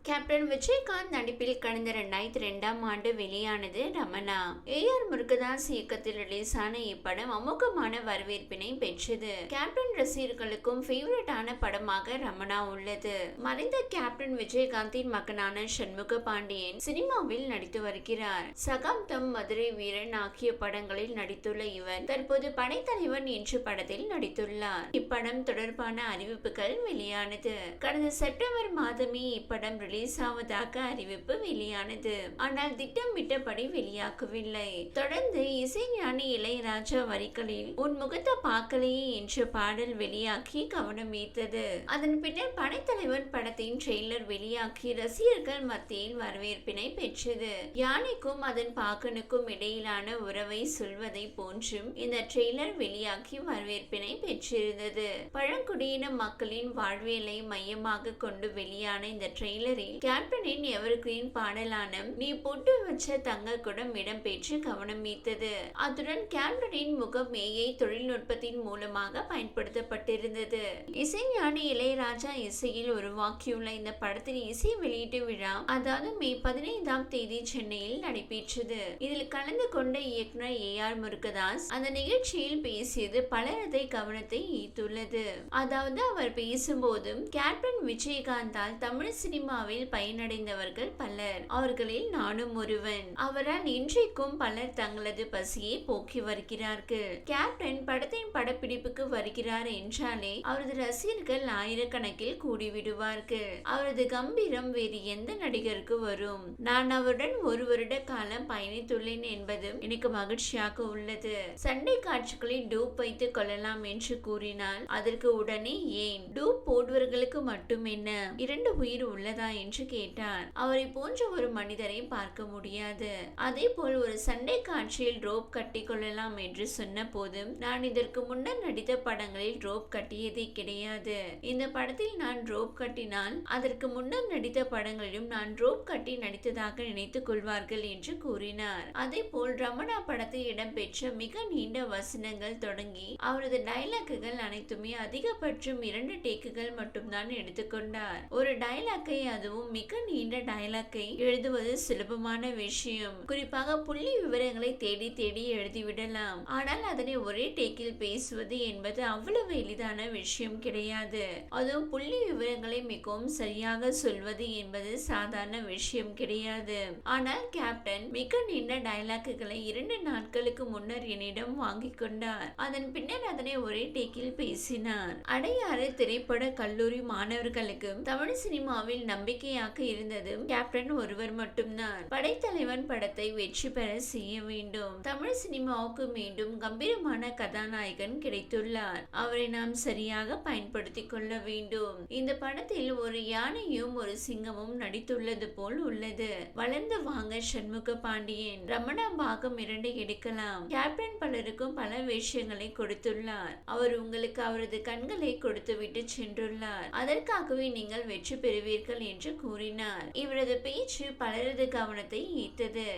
Captain Vijayakanth நடிப்பில் கடந்த 2002ஆம் ஆண்டு வெளியானது ரமணா. AR முருகதாஸ் இயக்கத்தில் ரிலீஸான இப்படம் அமோகமான வரவேற்பினை பெற்றது. கேப்டன் ரசிகர்களுக்கும் ஃபேவரட்டான படமாக ரமணா உள்ளது. மறைந்த கேப்டன் விஜயகாந்தின் மகனான சண்முக பாண்டியன் சினிமாவில் நடித்து வருகிறார். சகாப்தம், மதுரை வீரன் ஆகிய படங்களில் நடித்துள்ள இவர் தற்போது படைத்தலைவன் என்ற படத்தில் நடித்துள்ளார். இப்படம் தொடர்பான அறிவிப்புகள் வெளியானது. கடந்த செப்டம்பர் மாதமே இப்படம் ரிலீஸ் ஆவதாக அறிவிப்பு வெளியானது. ஆனால் திட்டமிட்டபடி வெளியாகவில்லை. தொடர்ந்து இசைஞானி இளையராஜா வரிகளில் உன் முகத்தை பார்க்கலையே என்ற பாடல் வெளியாகி கவனம் ஈர்த்தது. அதன் பின்னர் படைத்தலைவன் படத்தின் ட்ரெய்லர் வெளியாகி ரசிகர்கள் மத்தியில் வரவேற்பினை பெற்றது. யானைக்கும் அதன் பாகனுக்கும் இடையிலான உறவை சொல்வதை போன்றும் இந்த ட்ரெய்லர் வெளியாகி வரவேற்பினை பெற்றிருந்தது. பழங்குடியின மக்களின் வாழ்வியலை மையமாக கொண்டு வெளியான இந்த ட்ரெய்லரில் கேப்டனின் எவர்கிரீன் பாடலான நீ பொட்டு வச்ச தங்க குடம் இடம்பெற்று கவனம் ஈர்த்தது. அத்துடன் கேப்டனின் முகம் AI தொழில்நுட்பத்தின் மூலமாக பயன்படுத்தப்பட்டிருந்தது. இசைஞானி இளையராஜா இசையில் உருவாக்கியுள்ள இந்த படத்தின் இசை வெளியீட்டு விழா அதாவது மே 15ஆம் தேதி சென்னையில் நடைபெற்றது. இதில் கலந்து கொண்ட இயக்குனர் AR முருகதாஸ் அந்த நிகழ்ச்சியில் பேசியது பலரது கவனத்தை ஈர்த்துள்ளது. அதாவது அவர் பேசும்போதும் கேப்டன் விஜயகாந்தால் தமிழ் சினிமாவில் பயனடைந்தவர்கள் பலர். அவர்களில் நானும் ஒருவன். அவரால் இன்றைக்கும் பலர் தங்களது பசியை போக்கி வருகிறார்கள். கேப்டன் படத்தின் படப்பிடிப்புக்கு வருகிறார் என்றாலே அவரது ரசிகர்கள் ஆயிரக்கணக்கில் கூடிவிடுவார்கள். அவரது கம்பீரம் வேறு எந்த நடிகருக்கு வரும்? நான் அவருடன் 1 வருட காலம் பயணித்துள்ளேன் என்பதும் எனக்கு மகிழ்ச்சியாக உள்ளது. சண்டை காட்சிகளில் டூப் வைத்துக் கொள்ளலாம் என்று கூறினால் அதற்கு உடனே ஏன் டூப் போடுவர்களுக்கு மட்டும் என்ன 2 உயிர் உள்ளதா என்று கேட்டார். அவரை போன்ற ஒரு மனிதரை பார்க்க முடியாது. அதே போல் ஒரு சண்டை காட்சியில் ரோப் கட்டி கொள்ளலாம் என்று சொன்ன போதும் நான் இதற்கு முன்னர் நடித்த படங்களில் ரோப் கட்டியதே கிடையாது. இந்த படத்தில் நான் ரோப் கட்டினால் அதற்கு முன்னர் நடித்த படங்களிலும் நான் ரோப் கட்டி நடித்ததாக நினைத்துக் கொள்வார்கள் என்று கூறினார். அதே போல் ரமணா படத்தில் இடம்பெற்ற மிக நீண்ட வசனங்கள் தொடங்கி அவரது டைலாக்குகள் அனைத்துமே அதிகபட்சம் 2 டேக்குகள் மட்டும்தான் எடுத்துக்கொண்டார். ஒரு டைலாக்கை அதுவும் மிக நீண்ட டைலாக்கை எழுதுவது சுலபமான விஷயம். குறிப்பாக புள்ளி விவரங்களை தேடி தேடி எழுதிவிடலாம். ஆனால் அதனை ஒரே டேக்கில் பேசுவது என்பது அவ்வளவு எளிதான விஷயம் கிடையாது. அதுவும் புள்ளி விவரங்களை மிகவும் சரியாக சொல்வது என்பது சாதாரண விஷயம் கிடையாது. ஆனால் கேப்டன் மிக நீண்ட டைலாக்குகளை 2 நாட்களுக்கு முன்னர் என்னிடம் வாங்கி கொண்டார். அதன் பின்னர் அதனை ஒரே டேக்கில் பேசினார். அடையாறு திரைப்பட கல்லூரி மாணவர்களுக்கும் தமிழ் சினிமாவில் நம்பிக்கையாக இருந்ததும் கேப்டன் ஒருவர் மட்டும்தான். படைத்தலைவன் படத்தை வெற்றி பெற செய்ய வேண்டும். தமிழ் சினிமாவுக்கு மீண்டும் கம்பீரமான கதாநாயகன் கிடைத்துள்ளார். அவரை நாம் சரியாக பயன்படுத்திக் கொள்ள வேண்டும். இந்த படத்தில் ஒரு யானையும் ஒரு சிங்கமும் நடித்துள்ளது போல் உள்ளது. வளர்ந்து வாங்க சண்முக பாண்டியன். ரமணா பாகம் 2 எடுக்கலாம். கேப்டன் பலருக்கும் பல விஷயங்களை கொடுத்துள்ளார். அவர் உங்களுக்கு அவரது கண்களை கொடுத்துவிட்டு சென்றுள்ளார். அதற்காகவே நீங்கள் வெற்றி பெறுவீர்கள் என்று கூறினார். இவரது பேச்சு பலரது கவனத்தை ஈர்த்தது.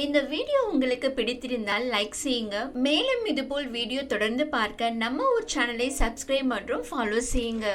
இந்த வீடியோ உங்களுக்கு பிடித்திருந்தால் லைக் செய்யுங்க. மேலும் இதுபோல் வீடியோ தொடர்ந்து பார்க்க நம்ம ஊர் சேனலை சப்ஸ்கிரைப் மற்றும் ஃபாலோ செய்யுங்க.